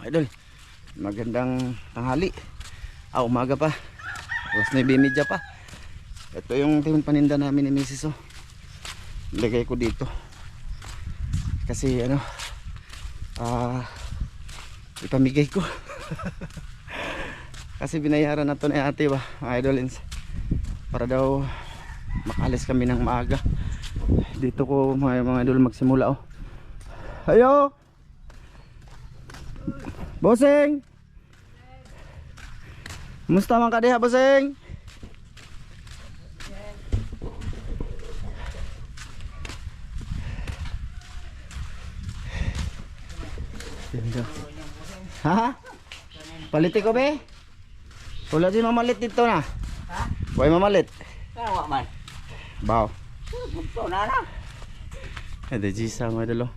idol. Magandang tanghali. Umaga pa. Alas 9:30 pa. Ito yung timon paninda namin ni Mrs. Lagay ko dito. Kasi ano, ipamigay ko. Kasi binayaran na to ni ate ba, mga idolins. Para daw makalis kami ng maaga. Dito ko mga idol magsimula. Ayo! Bossing! Musta man ka diha, bossing? Ha? Paliti ko be? Wala din mamalit dito na. Ha? Huwag mamalit. Kawa man. Baw. Ito na na. Ada jisa mga idol.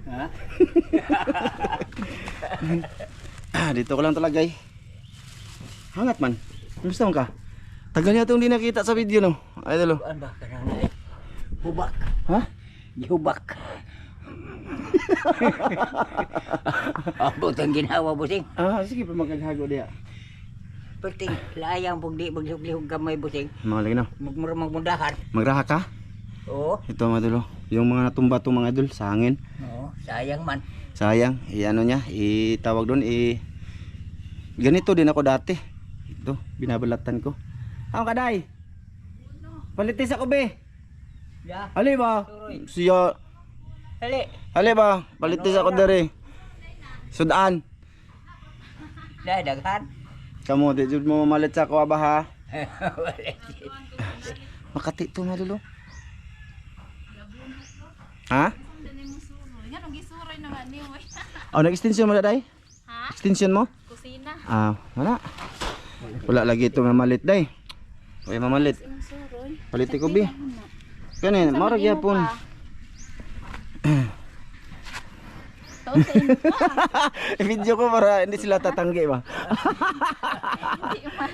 Ha? Dito ko lang talaga hangat man. Gusto mo ka? Tagal niya itong hindi nakita sa video no. Idol. Ano ba? Kanana eh. Hubak. Ha? Hubak. Abot ang ginawa, busing. Sige pa magkaghago diya. Perting, layang pong di maglihog gamay, busing. Mga lagi na. Magmundahan. Magraha ka? Oo. Ito mga idol. Yung mga natumba itong mga idol sa hangin. Oo, sayang man. Sayang. Ano niya. Itawag doon. Ganito din ako dati. Ito. Binabalatan ko. Ang kaday. Palitis ako be. Ya. Ali ba? Suroy. Siya. Hali. Ali ba? Palitis ako dari. Sudaan. Dahil daghan. Kamu di jud mo mamalit sa ako ba ha? Wala. Makati to mga dulo. Ha? Nag-extension mo na day? Ha? Extension mo? Kusina. Wala. Wala lagi ito mamalit day. Uy mamalit. Suroy. Paliti ko bi. Kanin, marag yapon. Video ko para hindi sila tatanggi ba.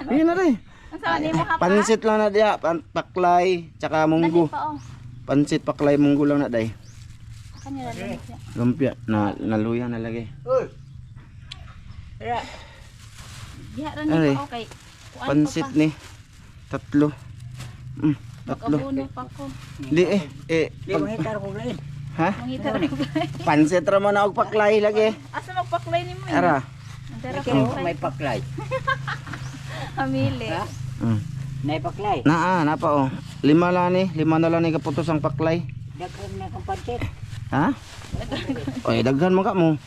Hindi na rin. Ang sawa ni mo ka pa? Pansit lang na diya, paklay, tsaka munggo. Dali pa oh. Pansit, paklay, munggo lang na day. Kanya lang siya. Lumpia, naluya na lagi. Uy. Tara. Diha ra Ay, ni pa okay. Kuan Pansit pa ni. Tatlo. Tatlo. Makabuno pa ko. Di Di mo hitar ko lain. ha? Mangita ra ko. Pansit ra man og paklay lagi. Asa magpaklay ni mo? Ara. Dara Kaya ko may paklay. Amili. Ha? Nay paklay. Napa 5 lang ni, 5 na lang ni kaputos ang paklay. Daghan na kang pansit. Ha? Oy, daghan man ka mo.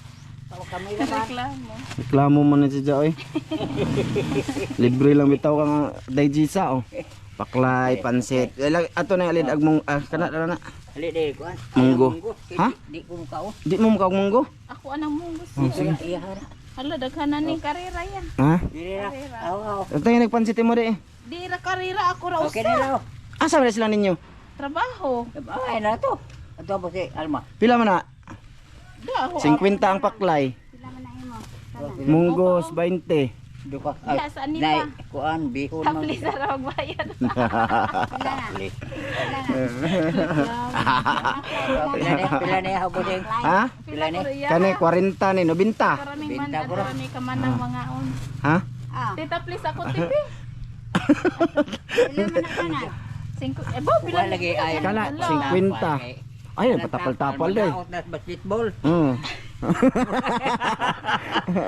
Tawa kami naman. Reklamo. Reklamo man ni siya oy. Libre lang bitaw kang dayjisa Paklay, pansit. Ato na alin agmong kana na. Hali di kuan. Munggo. Ha? Di ko mukao. Di mo mukha munggo? Ako anang munggos. Iya hara. Hala daghan na ni karera yan. Ha? Dira. Aw. Ito yung nagpansit mo di. Di ra karera ako ra Okay usa. na raw. Asa ba sila ninyo? Trabaho. Ay na to. Ato ba si Alma? Pila man na? Daho. 50 ang paklay. Munggos 20. Duka. Diha saan ni Nay pa? kuan bihon man. Taplis ra magbayad. Tapli. Pila ni habosing. Ha? Pila ni? Kani 40 ni 90. Karaming man Binta ko ra. karami ka man ng mga on. Ha? Tita please ako tipi. Bo, Wala lagi ayon. Kana, 50. Ay, patapal-tapal day. Basketball. Mm.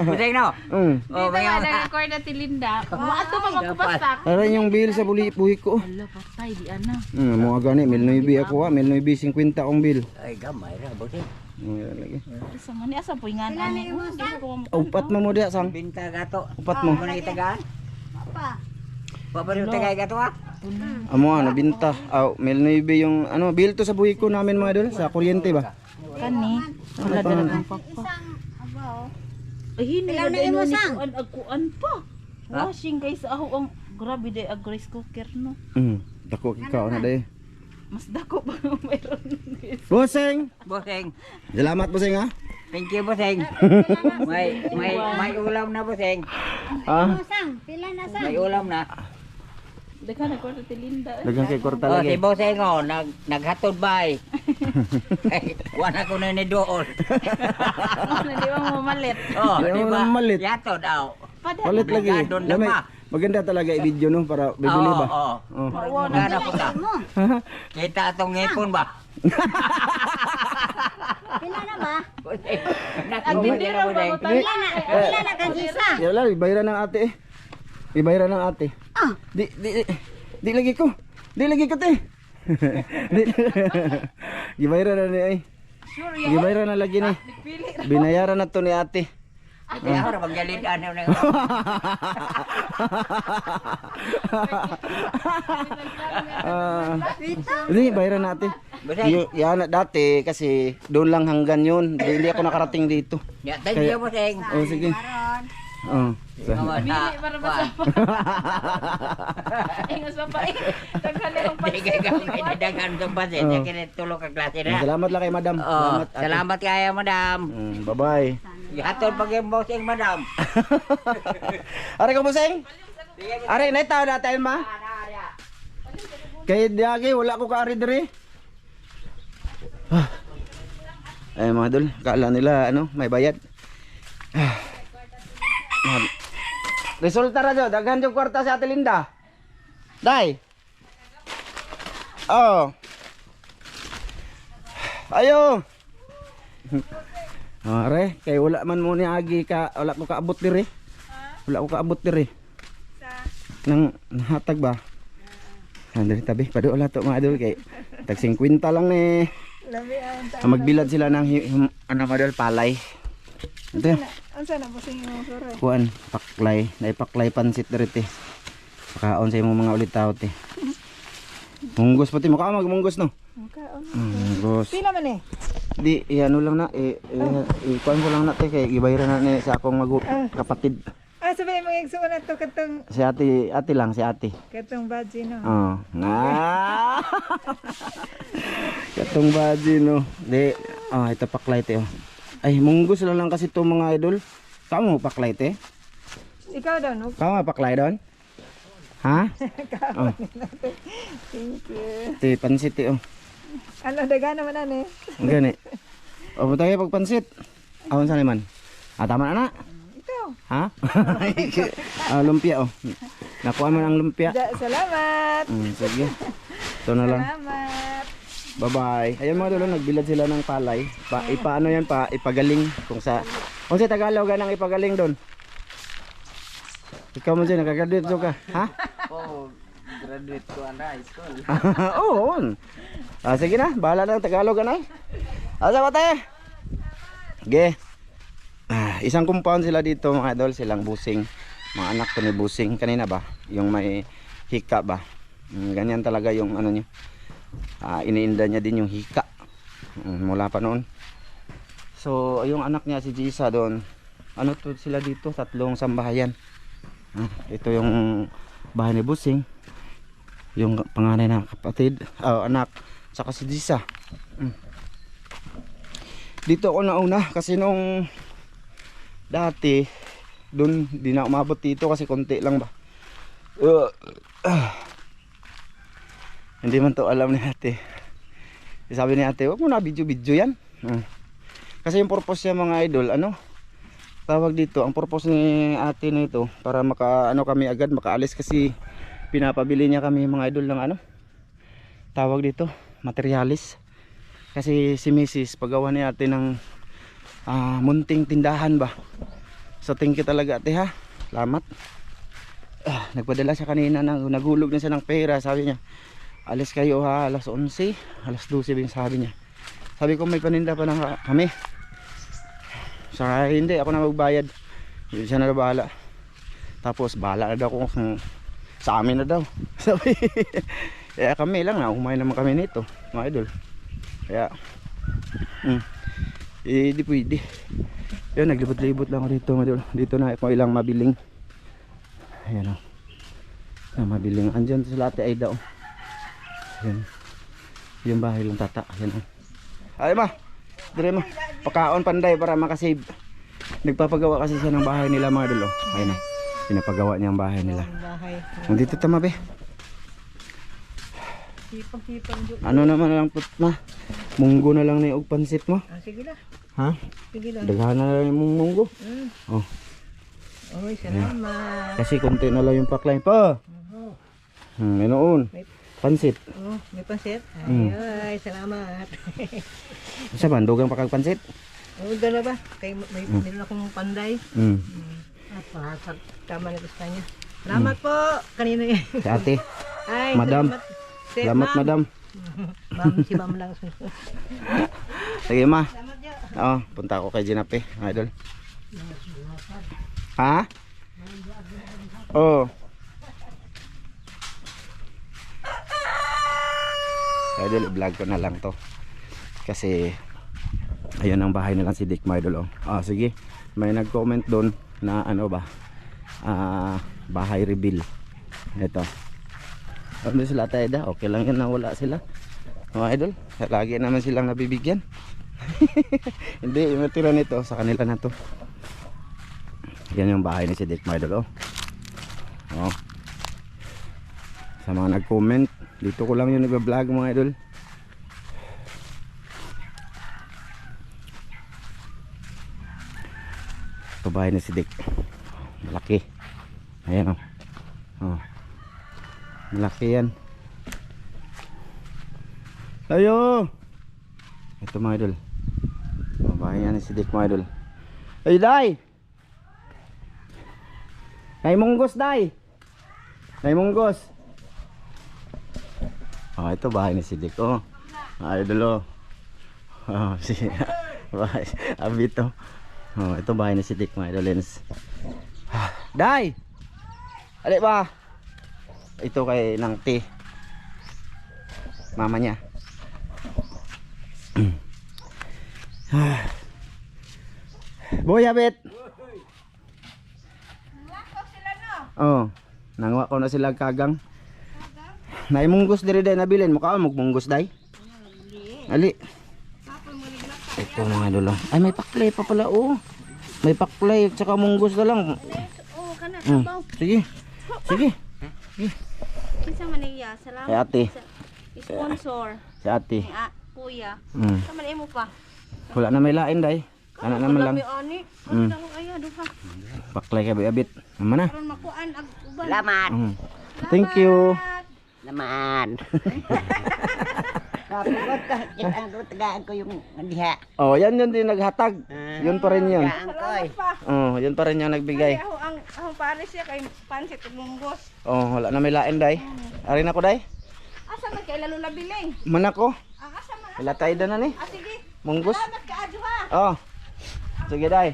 Busing no? Mm. Oh, Dito bayaw. nga nag-record na tilinda. Maato pa magpasak. Ara yung bill sa buhi ko. Hala, patay di ana. Mga gani, 19 ako 1950 akong bill. Ay gamay ra busing. Lagi. Isa man ni asa po nga ani. Upat mo diya sang. Binta gato. Upat mo. Mo na itagaan. Pa ba rin tagay gato ah? Amo binta. 19 yung ano, bill to sa buhi ko namin mga idol sa kuryente ba. Kani. Wala dala ng papa. Ay hindi na imo sang. Agkuan pa. Washing guys aho ang grabe day ag rice cooker no. Dako ikaw na day. Mas dako pa mayroon guys. Boseng. Busing. Salamat boseng ha. Thank you busing. May ulam na busing. Ha? May ulam na. Daghan na kwarta ti Linda. Daghang kay kwarta Oh, lagi. si Boseng oh, naghatod ba eh. Wala ko na ni doon. Ano di ba mo malit? Oh, Di di mo ba? na malit. Yato daw. Palit lagi. Doon Lamay. lama. Maganda talaga i-video no para bibili ba? Oo. Oh. Mawa na. Gana po ta. Kita atong ngipon ba? Pila na ba? Agdindira ba mo tayo? Pila na kang isa. Ya wala, ibayran ng ate eh. Ibayran ng ate. Ah. Di lagi ko. Di lagi ko te. Di. Gibayran na ni ay. Gibayran na lagi ni. Binayaran na to ni ate. Ate ako na magjalitan na. Hindi, bayaran natin. Yan dati kasi doon lang hanggan yun. Hindi ako nakarating dito. Ya, thank you Boseng. Oh, sige. Oh. Bili para masapa. Ingas pa pa. Daghan na yung Di kay kami dagan sa basit. Ya kini tulog ka klase na. Salamat lang kay madam. Oh, ate. salamat kaya madam. Bye-bye. Hatod pag yung Boseng madam. Are ko buseng? Are naitaw natin ma? Kay diagi wala ko kaari diri. Ay mga dol, kala nila ano, may bayad. Resulta ra jud, daghan jud kwarta sa Ate Linda. Dai. Oh. Ayo. Are, kay wala man mo ni agi ka, wala ko kaabot diri. Wala ko kaabot diri. Nang hatag ba? Diri tabi, padu wala to mga idol kay tag 50 lang ni. Magbilad sila ng ano madol palay. Ito. Unsa na Boseng mo sore? Kuan, paklay, naipaklay pansit diri te. Pakaon sa imong mga ulitaw te. Munggos pati mo ka magmunggos no. Munggos. Pila man eh? Di, ano lang na, kuan ko lang na te kay gibayran na ni sa akong kapatid. Ah, sabay mo igsuon na to katong Si ate lang, si ate. katong badge no. Oh, nga. Katong baji no. Di, ito paklay te oh. Ay, munggos lang kasi to mga idol. Kamu paklay te? Ikaw daw no. Kamu paklay doon? Ha? Oh. Thank you. Te, pansit te oh. Ano daga naman ani? Ang gani. O, tayo pagpansit. Awan sa naman. Tama na na. Ito. Ha? Lumpia oh. Nakuha mo ng lumpia. Salamat. Sige. Ito na lang. Salamat. Bye-bye. Ayun mga dulo, nagbilad sila ng palay. Ipaano yan pa, ipagaling kung sa... Kung sa Tagalog, ganang ipagaling doon. Ikaw mo siya, nakagraduate ka. Ha? Oh, graduate ko ang high school. Oo, sige na, bahala na ng Tagalog anay. Asa ba tayo? Sige. Isang compound sila dito mga idol, silang busing. Mga anak ko ni busing. Kanina ba? Yung may hika ba? Ganyan talaga yung ano nyo. Iniinda niya din yung hika. Mula pa noon. So, yung anak niya si Jisa doon. Ano to sila dito? 3 sambahayan. Ito yung bahay ni busing. Yung panganay na kapatid, anak, saka si Jisa. Dito ako nauna kasi nung dati doon di na umabot dito kasi konti lang ba. Hindi man to alam ni ate. Sabi ni ate, wag mo na video yan. Kasi yung purpose niya mga idol, ano? Tawag dito, ang purpose ni ate nito para kami agad makaalis kasi pinapabili niya kami mga idol ng ano? Tawag dito, materialis. Kasi si Mrs. pagawa ni ate ng munting tindahan ba. So thank you talaga ate ha. Salamat. Nagpadala siya kanina naghulog na siya ng pera, sabi niya. Alis kayo ha, alas 11, alas 12 yung sabi niya. Sabi ko may paninda pa na kami. Saka hindi, ako na magbayad. Siya na bahala. Tapos bahala na daw kung sa amin na daw. Sabi, kaya kami lang na, kumain naman kami nito, mga idol. Kaya, di pwede. Yun, naglibot-libot lang ako dito, mga idol. Dito na ako ilang mabiling. Ayan o. Mabiling. Andyan sa Ate Aida o. Ayan. Yung bahay lang tata. Ayan o. Ay ma, dire mo. Pakaon panday para makasave. Nagpapagawa kasi siya ng bahay nila mga idol o. Ayan o. Pinapagawa niya ang bahay nila. Nandito tama be. Sipag-sipag dyan. Ano naman lang put ma? Munggo na lang ni og pansit mo. Ah, sige lang. Ha? Sige lang. Daghan na lang yung munggo. Oh. Oy, salamat. Kasi konti na lang yung paklay pa. Mayroon. Pansit. Oh, may pansit. Mm. Ay, salamat. Sa bandugang pakag pansit. Oh, dala ba? Kay meron akong panday. Mm. At tama na gusto niya. Salamat po. Kanina yan. Si ate. Ay, Madam. salamat. Salamat, madam. Ma'am, si ma'am lang. Sige, ma. Oo, punta ako kay Jinape, idol. Ha? Oo. Idol, i-vlog ko na lang to. Kasi ayun ang bahay nila si Dick, my idol. Oh. Ah, sige. May nag-comment doon na ano ba? Bahay reveal. Ito. Ano sila tayo da? Okay lang yan na wala sila. Mga idol, lagi naman silang nabibigyan. Hindi, yung natira nito sa kanila na to. Yan yung bahay ni si Dick, my idol. Oh. Sa mga nag-comment, dito ko lang yung nag-vlog, mga idol. Ito bahay ni si Dick. Malaki. Ayan oh. Oh. Malaki yan. Ayo. Ito mga idol. Bahay yan ni si Dick, mga idol. Ay, Day! Ay, munggos, Day! Ay, munggos! Oh, ito bahay ni si Dick, oh. Idol, oh. Oh, si... bahay. Abito. Oh, ito bahay ni si Dick, mga idol, lens. Day! Alik ba? Ito kay nang T. Mama niya. Boy, habit. Oh, nangwa ko na sila kagang. Naimunggos diri day nabilin mo ka munggos day. Ali. Ito mga idol. Ay may paklay pa pala oh. May paklay at saka munggos na lang. Oh, kana Mm. sabaw. Sige. Sige. Kinsa man niya? Salamat. Kay ate. sa sponsor. Si ate. Ni kuya. Mm. Sa man mo pa. Wala na may lain day. Ano naman lang. Ani. Mm. Ano aya duha. Paklay kay abit. Naman na. Karon makuan ag uban. Salamat. Mm. Thank you. Naman. Kapag tagaan ko yung diha. Oh, yan yun din naghatag. Yun pa rin yun. Gaan ko eh. Oh, yun pa rin yung nagbigay. Ang pare siya kay pansit ug munggos. Oh, wala na may lain day. Ari na ko day. Asa man kay lalo labiling? Man ako. Ang asa man? Wala tayo na ni. Sige. Munggos. Salamat ka adyo ha. Oh. Sige day.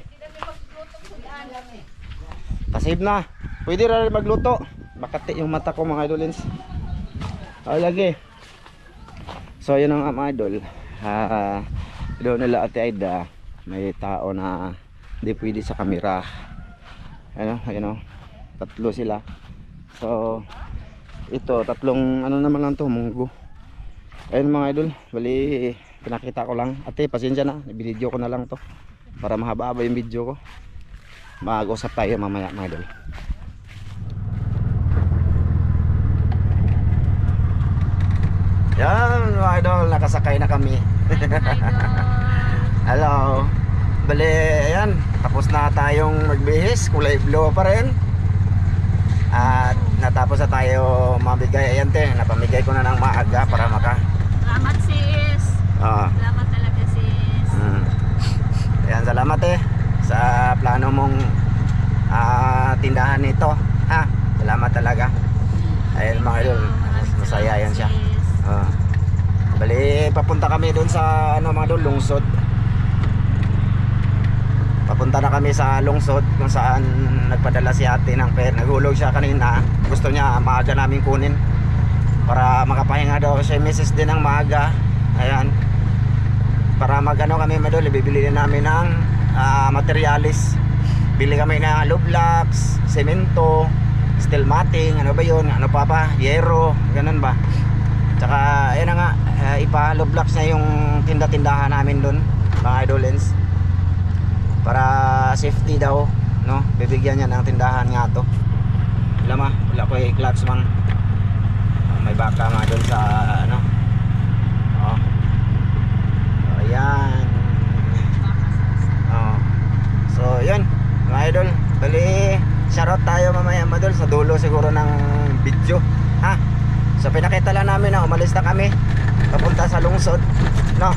Pasib na. Pwede ra rin magluto. Makati yung mata ko mga idolins. Oh, lagi. So yun ang mga idol. Doon nila Ate Aida. May tao na hindi pwede sa kamera. Ano, tatlo sila. So ito, tatlong ano naman lang to, munggo. Ayun mga idol, bali pinakita ko lang. Ate, pasensya na, i-video ko na lang to para mahaba-haba yung video ko. Mag-usap tayo mamaya mga idol. Yan mga idol, nakasakay na kami. Hello. Bali, ayan, tapos na tayong magbihis, kulay blue pa rin. At natapos na tayo mabigay. Ayan te, napamigay ko na ng maaga para maka. Salamat sis. Salamat talaga sis. Ayan, salamat sa plano mong tindahan nito. Ha, salamat talaga. Ayan mga idol, masaya yan siya. Bali, papunta kami doon sa mga doon, lungsod. Papunta na kami sa lungsod kung saan nagpadala si ate ng pera. Naghulog siya kanina. Gusto niya maaga namin kunin para makapahinga daw siya. Mrs. din ng maaga. Ayan. Para magano kami madol, bibili din namin ng materialis. Bili kami ng low blocks, semento, steel matting, ano ba yun? Ano pa? Yero, ganun ba? Tsaka ayun na nga, ipa-low blocks na yung tinda-tindahan namin doon, mga idolens. Para safety daw, no? Bibigyan niya ng tindahan nga to. Wala ko clutch mang may baka mga idol sa ano. Oh. Ayan. Oh. So, yun mga idol. Bali, shoutout tayo mamaya mga idol sa dulo siguro ng video. Ha? So, pinakita lang namin na umalis na kami papunta sa lungsod. No?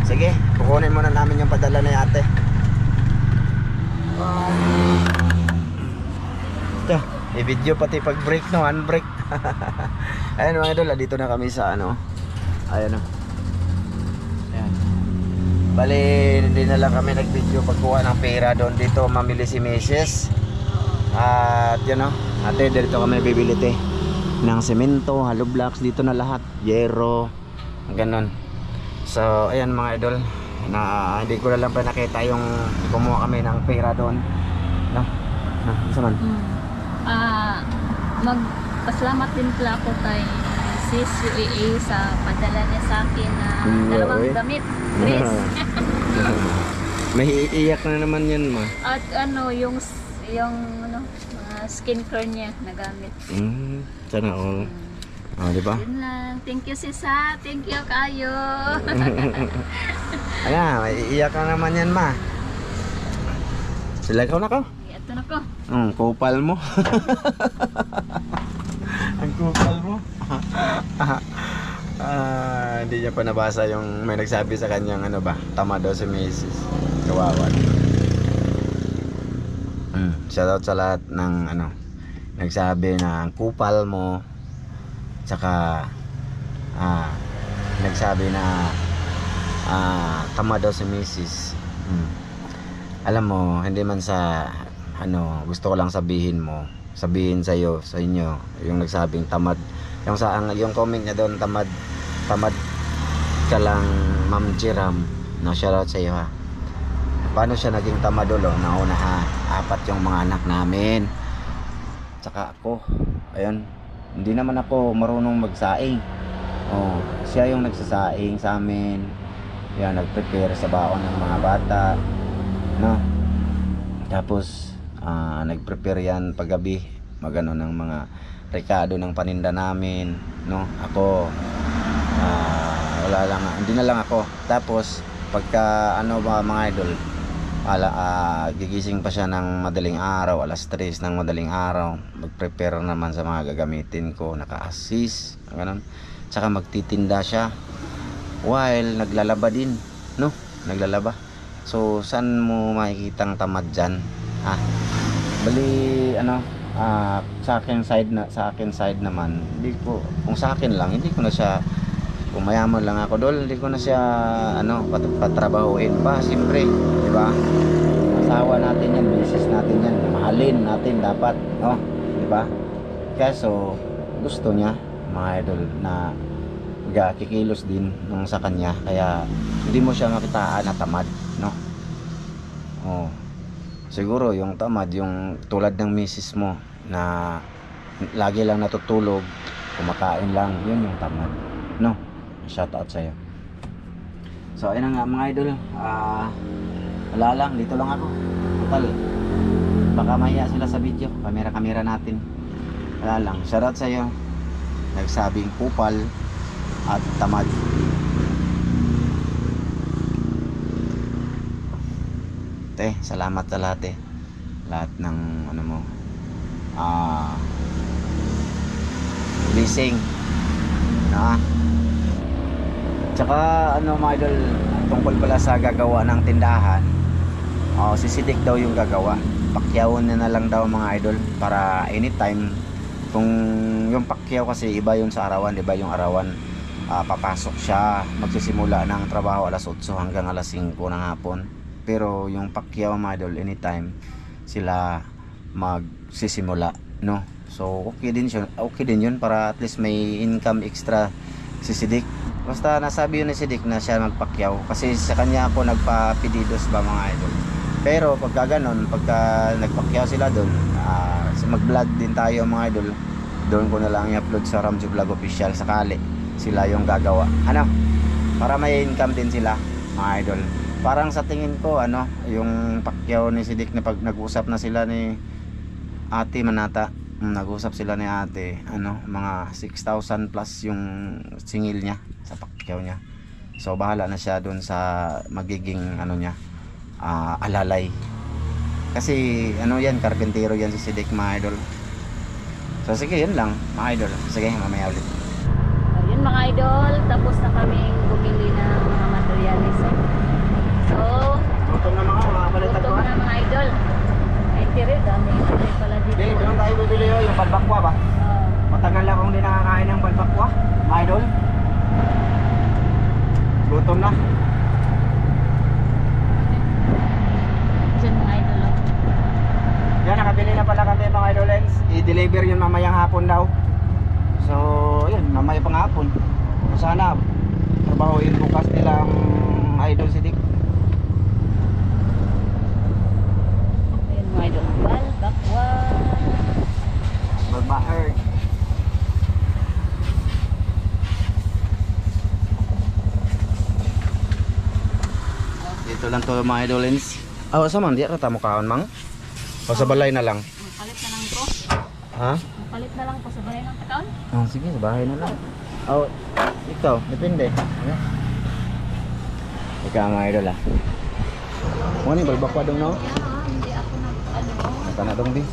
Sige, kukunin muna namin yung padala ni ate. Ito, i-video pati pag break no, handbrake. Ayan mga idol, dito na kami sa ano. Ayan o. Ayan. Bali, hindi na lang kami nag-video pagkuha ng pera doon. Dito mamili si Mrs. At yun o, ate, dito kami bibili ng semento, hollow blocks, dito na lahat, yero, ganun. So ayan mga idol, na hindi ko na lang pa nakita yung kumuha kami ng pera doon. No? Isa man. Magpasalamat din pala ako kay Sis UAA sa padala niya sa akin na dalawang damit. Chris. May iiyak na naman yun ma. At ano, yung ano, mga skincare niya nagamit. Sana all. Oh, di ba? Yun lang. Thank you sis ha. Thank you kayo. Ayan, may iiyak na naman yan ma. Sila ikaw na ko? Ito na ko. Kupal mo. Ang kupal mo. Hindi niya pa nabasa yung may nagsabi sa kanyang ano ba, tama daw si Mrs. Kawawan. Shoutout sa lahat ng ano nagsabi na ang kupal mo, tsaka nagsabi na tama daw si Mrs. Alam mo, hindi man sa ano, gusto ko lang sabihin sa inyo yung nagsabing tamad, yung comment niya doon, tamad ka lang Ma'am Jiram, no, shoutout sa iyo ha. Paano siya naging tamad ulo? Nauna ha, 4 yung mga anak namin, tsaka ako, ayun, hindi naman ako marunong magsaing. Siya yung nagsasaing sa amin, yan, nagprepare sa baon ng mga bata, no, tapos nagprepare yan paggabi, magano ng mga rekado ng paninda namin, no, ako wala lang, hindi na lang ako. Tapos pagka ano ba mga idol, gigising pa siya ng madaling araw, alas 3 ng madaling araw, mag-prepare naman sa mga gagamitin ko, naka-assist, ganun. Tsaka magtitinda siya while naglalaba din, no, naglalaba. So saan mo makikitang tamad dyan? Bali ano, sa akin side naman, hindi ko, kung sa akin lang, hindi ko na siya, kung mayaman lang ako dol, hindi ko na siya ano, patrabahuin pa, siyempre, di ba? Asawa natin yan, misis natin yan, mahalin natin dapat, no, di ba? Kaso gusto niya mga idol na kikilos din nung sa kanya, kaya hindi mo siya makitaan na tamad, no. Siguro yung tamad, yung tulad ng misis mo na lagi lang natutulog, kumakain lang, yun yung tamad, no. Shout out sa'yo. So ayun na nga mga idol, wala lang, dito lang ako total, baka mahiya sila sa video, kamera natin. Wala lang, shout out sa'yo nagsabing kupal at tamad. Salamat sa lahat lahat ng ano mo, blessing na. Tsaka ano mga idol, tungkol pala sa gagawa ng tindahan, si Sidik daw yung gagawa, pakyawon na lang daw mga idol, para anytime. Kung yung pakyaw kasi iba yun sa arawan, iba yung arawan, papasok siya, magsisimula ng trabaho alas 8 hanggang alas 5 ng hapon. Pero yung pakyaw mga idol, anytime sila magsisimula, no. So okay din yun para at least may income extra si Sidik. Basta nasabi yun ni Sidik na siya magpakyaw, kasi sa kanya ako nagpa-pedidos ba mga idol. Pero pagka ganon, pagka nagpakyaw sila doon, mag-vlog din tayo mga idol, doon ko na lang i-upload sa Ramjo Vlog Official sakali sila yung gagawa, ano, para may income din sila mga idol. Parang sa tingin ko ano, yung pakyaw ni Sidik na pag nag-usap na sila ni Ate Manata, Nag-usap sila ni ate, ano, mga 6,000 plus yung singil niya sa pakyaw niya. So bahala na siya doon sa magiging ano niya, alalay. Kasi ano yan, karpentero yan si Sidik, mga idol. So sige, yun lang mga idol. Sige, mamaya ulit. Ayun mga idol, tapos na kaming bumili ng mga materialis. So, Gutom na mga balitan gutom na mga idol. Ay, tiri, dami pala dito. Hindi, doon tayo bibili yung balbakwa ba? Matagal na akong hindi nakakain ng balbakwa, mga idol. Gutom na. Diyan mga idol. Yan, nakabili na pala kami mga idolens. I-deliver yun mamayang hapon daw. So, yun, mamaya pang hapon. Sana, trabahoin bukas nilang idol si Dick. Ayun mga idol, balbakwa. Magbaher. Dito lang to mga idolens. Sa man, di rata mo kaon mang? O sa balay na lang? Palit na lang po. Ha? Palit na lang po sa bahay ng takaon. Sige, sa bahay na lang. Ikaw, depende. Ikaw mga idol Ano ni balbakwa dong no? Hindi ako Kana dong di.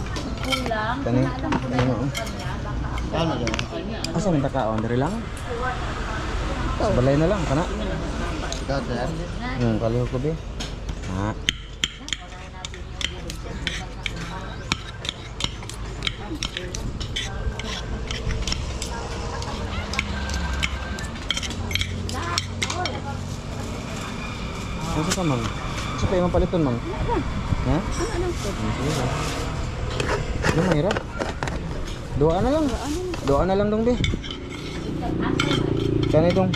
kulang. Kani. Alam ko na yung kanya. Baka Asa man takaon diri lang? Sa balay na lang kana. Kaliho ko be. Masa ka mang? Sa pa yung paliton mang? Ha? ano po? Ano mahirap? Doa na lang. Doa na lang dong be. Kani dong.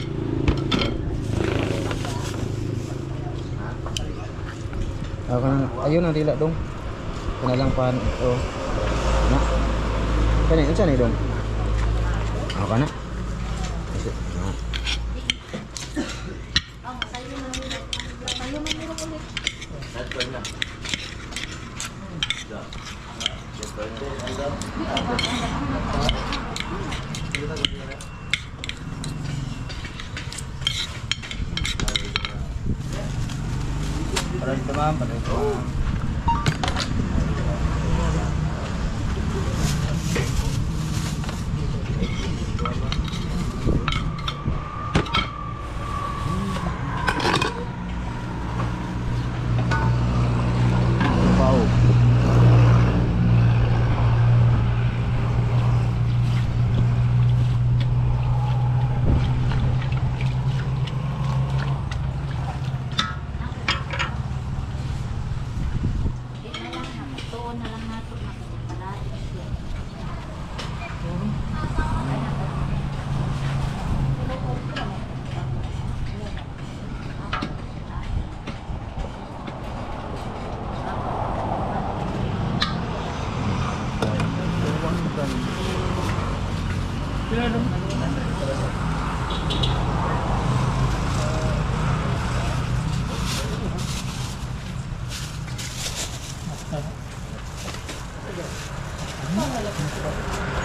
Ayun ang dila dong. Kana lang pan. Na. Kani unsa ni dong? Kana. Para ito ma'am, para ito ma'am. Wow. Tuon na lang nato na pala.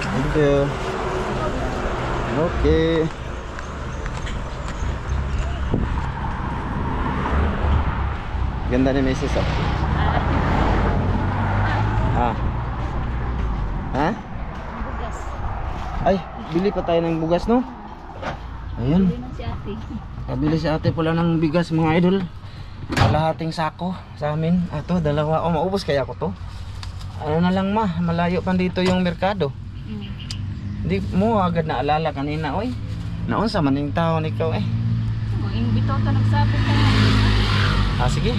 Thank you. Okay. Ganda ni Mrs. Ha? Bugas. Ay, bili pa tayo ng bugas, no? Ayan. Bili na si ate. Nabili si ate pala ng bigas, mga idol. Kalahating sako sa amin. Ato, dalawa. Maubos kaya ko to. Ano na lang malayo pa dito yung merkado. Hindi mo agad naalala kanina, oy. Naon sa maning taon ikaw Imbito to nagsabi ka. Sige.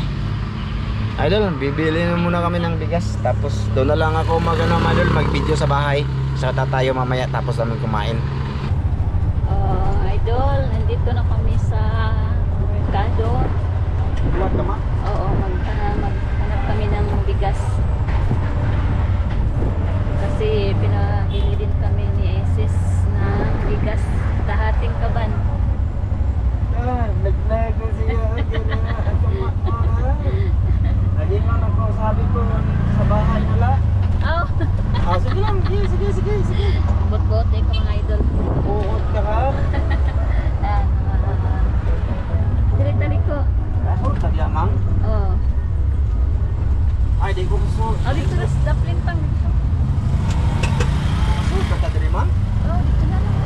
Idol, bibili na muna kami ng bigas. Tapos doon na lang ako idol, mag-video sa bahay. So tayo mamaya tapos namin kumain. Idol, nandito na kami sa merkado. Buat ka ma? Oo, maghanap kami ng bigas. Kasi pinabili din kami ni Isis na bigas dahating kaban. Naglag na siya. Lagi nga nagkasabi ko sa bahay nila. Oh, Sige lang, sige. Day ko mga idol. Buot ka ha? Diri-diri ko. Ako, tagyamang. Oh. Ay, di ko gusto. Oh, dito na sa daplin pang. Gusto ka ka diri, ma'am? Oh, dito na lang.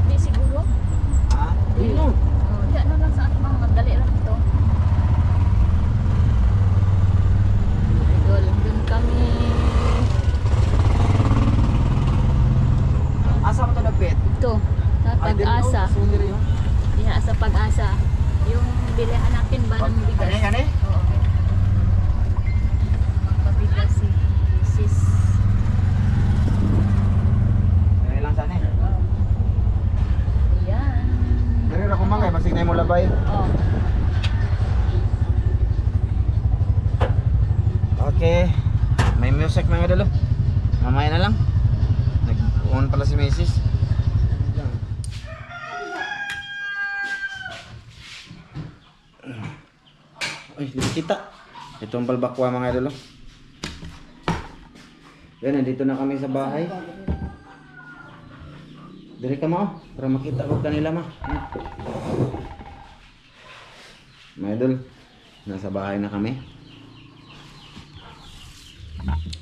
Di siguro. Ha? Dino. Oh, di ano lang sa ating mga madali lang ito. Idol, dun kami. Asa mo to nagpet? Ito, sa Pag-asa. Diha sa Pag-asa. Yung bilihan natin ba ng bigas? Ano? Oo. Magpabigas si sis. Ano lang sana eh. Oh. Ayan. Dari ra ko mangay, basig na mo labay. Oh. Okay. May music mga idol. Mamaya na lang. Nag-on pala si Mrs. Ay, hindi kita. Ito ang balbakwa mga idol. Yan, nandito na kami sa bahay. Diri ka mo, para makita ko kanila ma. Mga idol, nasa bahay na kami.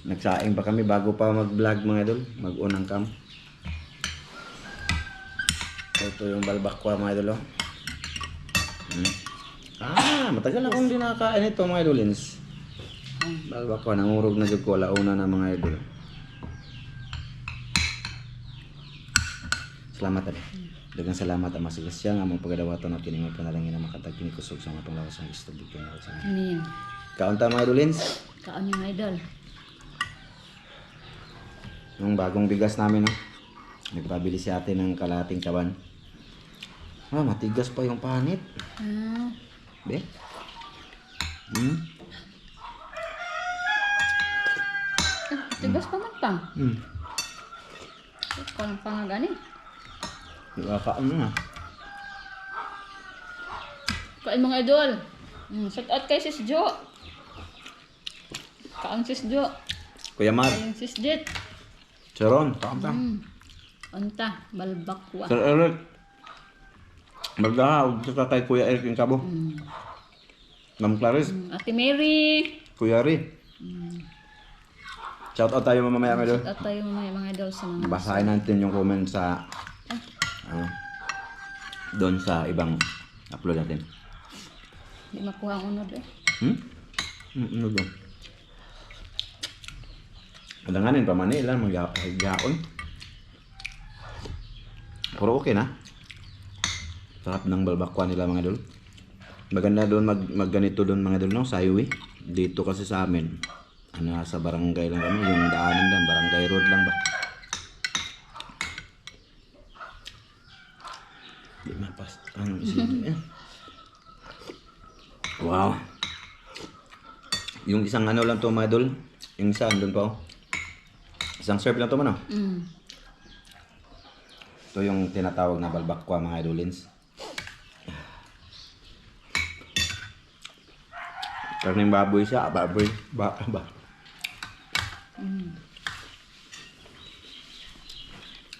Nagsaing pa kami bago pa mag-vlog mga idol, mag-unang cam. Ito yung balbakwa mga idol. Matagal akong di nakakain ito mga idolins. Balbakwa, nangurog na jud ko alauna na mga idol. Salamat ali. Daghang salamat ang masigasya nga among pagadawaton at kini mga panalangin na makatag kini kusog sa mga panglawas ng istudyo ko na sa. Ano yun? Kaunta mga idolins. Kaon yung idol. Yung bagong bigas namin, no? Nagpabili si ate ng kalating kaban. Matigas pa yung panit. Ah. Be? Tigas pa man pa. Hmm. Parang pangagani. Nakakaano na. Kain mga idol. Shout out kay Sis Jo. Kaon Sis Jo. Kuya Mar. Kain Sis Jet. Sharon. Kaunta. Unta, balbakwa. Sir Eric. Magdahawag sa kay Kuya Eric yung kabo. Ma'am Clarice. Ate Mary. Kuya Ri. Shout out tayo mamaya mga idol. Shout out tayo mga idol sa mga Basahin natin yung comment sa doon sa ibang upload natin. Di makuha ang unod eh. Ano doon? Alanganin pa man ilan magyaon. Puro okay na. Sarap ng balbakwa nila mga idol. Maganda doon magganito doon mga idol no, sa highway. Dito kasi sa amin. Sa barangay lang kami, yung daanan lang, barangay road lang ba. Di mapas Wow. Yung isang ano lang to mga idol. Yung isa andun pa oh. Isang serve lang to man oh. Ito yung tinatawag na balbakwa mga idolins. Karning baboy siya, baboy. Ba.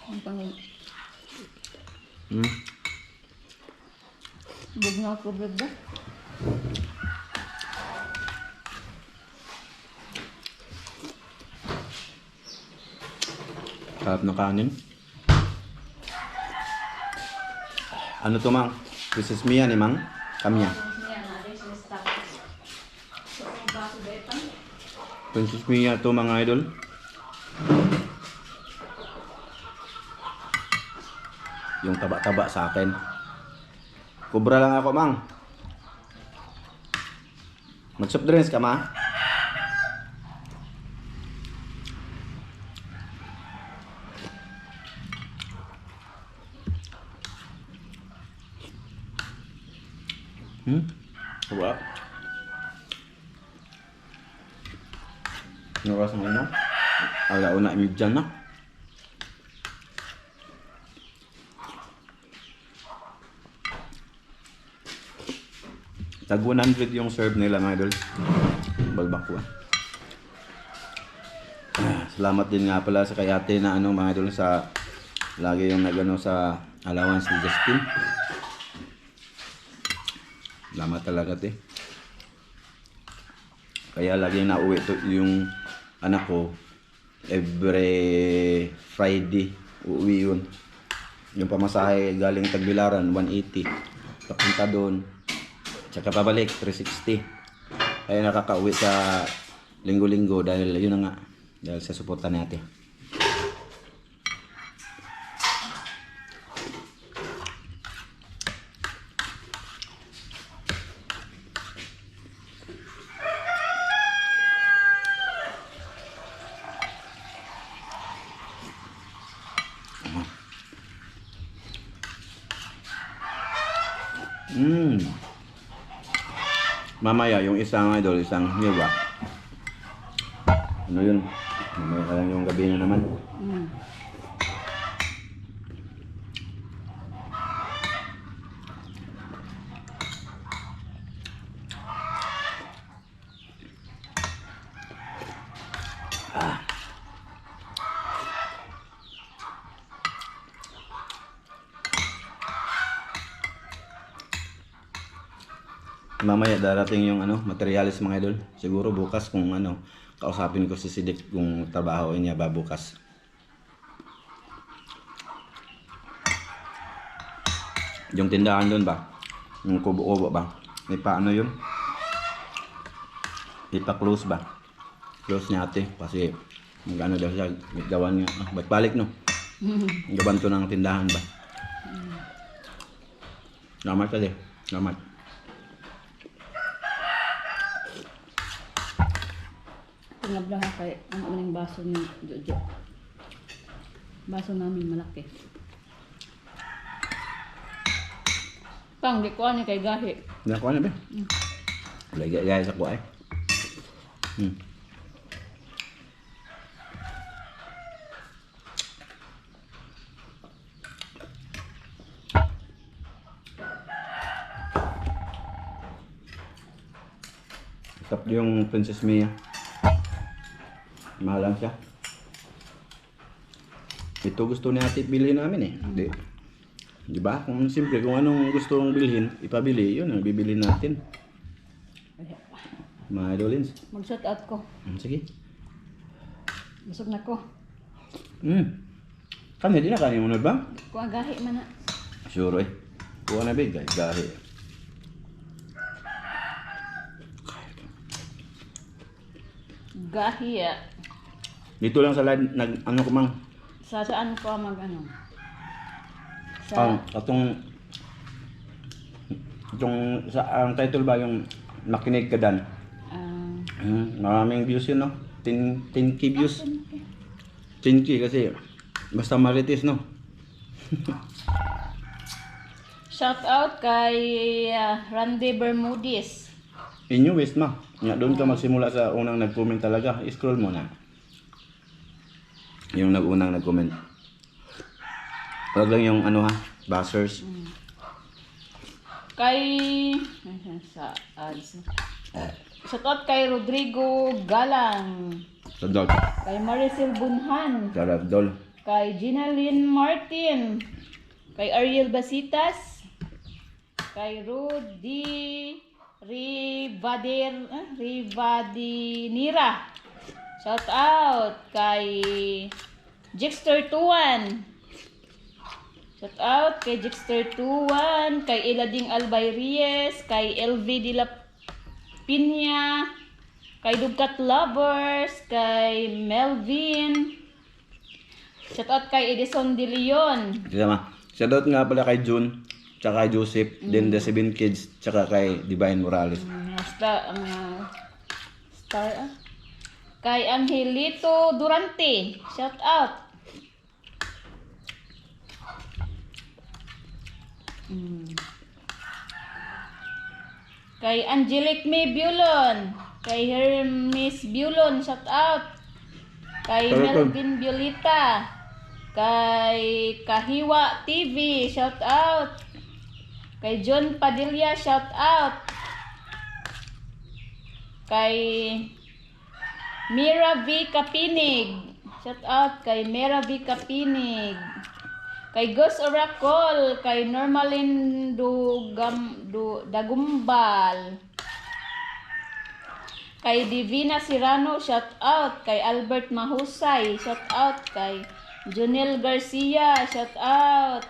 Ang pang Hmm. bug na ako bread ba? Sarap na kanin. Ano to mang? This is Mia ni mang? Kamya. Princess Mia to mga idol. Yung taba-taba sa akin. Kubra lang ako mang. Mag-soft drinks ka ma? Coba. Ngeras mana? Agak unak hujan lah. Tag 100 yung serve nila mga idol. Balbakwa. Salamat din nga pala sa kay ate na ano mga idol sa lagi yung nagano sa allowance ni Justin. Salamat talaga te. Kaya lagi nauwi to yung anak ko every Friday uuwi yun. Yung pamasahe galing Tagbilaran 180 papunta doon tsaka pabalik 360. Kaya nakakauwi sa linggo-linggo dahil yun na nga dahil sa suporta natin. Mamaya yung isang idol, isang niwa. Ano yun? Mamaya ka lang yung gabi na naman. Mamaya darating yung ano, materialis mga idol. Siguro bukas kung ano, kausapin ko si Sidik kung trabaho niya ba bukas. Yung tindahan doon ba? Yung kubo-kubo ba? May paano yun? Ipa-close ba? Close niya ate kasi mag-ano daw siya, may gawan niya. Ba't balik no? Gawan to ng tindahan ba? Salamat kasi. Salamat. Tinabla kay ang uling baso ni Jojo. Baso namin malaki. Pang, di ko ani kay gahi. Nakuha na ba? Lagi guys ako ay. Tap yung Princess Mia. Mahal lang siya. Ito gusto ni ate bilhin namin eh. Hindi. Di ba? Kung simple, kung anong gusto mong bilhin, ipabili, yun ang bibili natin. Mga idolins. Mag-shout out ko. Sige. Busog na ko. Kanya din na kanya mo na ba? Kuha gahi man na. Sure eh. Kuha na bigay, gahi. Gahi ya. Dito lang sa live, ano ko mang. Sa saan ko mag ano? Sa Atong ang title ba yung Makinig Ka Dan? Maraming views yun no? 10k views. 10k kasi basta marites no? shout out kay Randy Bermudez. Inyo West ma. Nga doon ka magsimula sa unang nag-comment talaga. I-scroll mo na. Yung unang nag-comment. Wag lang yung ano ha, buzzers. Kay sa ads. Shout out kay Rodrigo Galang. Sadol. Kay Maricel Bunhan. Sadol. Kay Ginalyn Martin. Kay Ariel Basitas. Kay Rudy Rivadinira. Shout out kay Jixter Tuan. Shout out kay Jixter Tuan, kay Elading Albayries, kay LV de la Piña, kay Dugkat Lovers, kay Melvin. Shout out kay Edison De Leon. Sama. Shoutout nga pala kay June, tsaka kay Joseph, then the 7 kids, tsaka kay Divine Morales. Kay Angelito Durante. Shout out. Kay Angelic May Bulon. Kay Hermes Bulon. Shout out. Kay Melvin Violeta. Kay Kahiwa TV. Shout out. Kay John Padilla. Shout out. Kay Mira V. Kapinig. Shout out kay Mera V. Kapinig. Kay Gus Oracle, kay Normalin Dagumbal. Kay Divina Sirano, shout out. Kay Albert Mahusay, shout out. Kay Junel Garcia, shout out.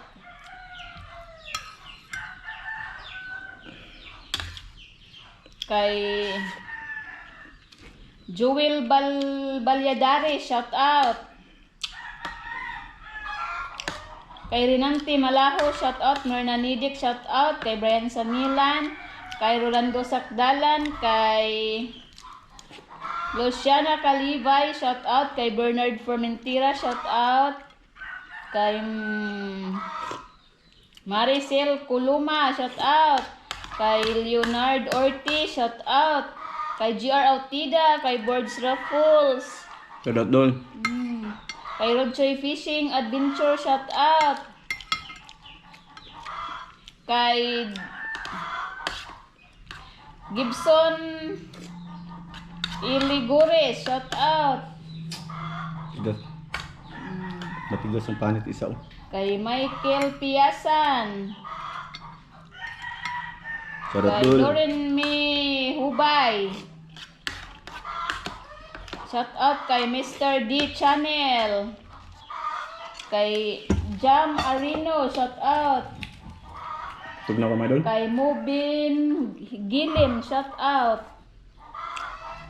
Kay Jewel Balyadare, shout out. Kay Rinanti Malaho, shout out. Myrna Nidik, shout out. Kay Brian Samilan, kay Rolando Sakdalan, kay Luciana Calivay, shout out. Kay Bernard Formentira, shout out. Kay Maricel Kuluma, shout out. Kay Leonard Ortiz, shout out. Kay GR Autida, kay Birds Raffles. Shout Dol. Kay Rodchoy Fishing Adventure, shout out. Kay Gibson Iligures, shout out. Tigas. Matigas ang panit isa. Kay Michael Piasan. Shout Kay Lauren May Hubay. Shout out kay Mr. D Channel. Kay Jam Arino, shout out. Tugnaw ka mga idol. Kay Mubin Gilim, shout out.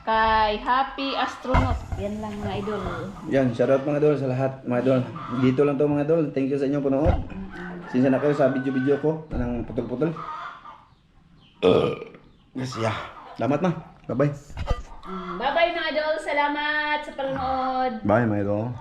Kay Happy Astronaut. Yan lang mga idol. Yan, shoutout mga idol sa lahat mga idol. Dito lang to mga idol. Thank you sa inyong panood. Sinsya na kayo sa video-video ko ng putol-putol. Yes, yeah. Salamat na. Bye-bye. Bye-bye mga idol. Salamat sa panonood. Bye mga idol.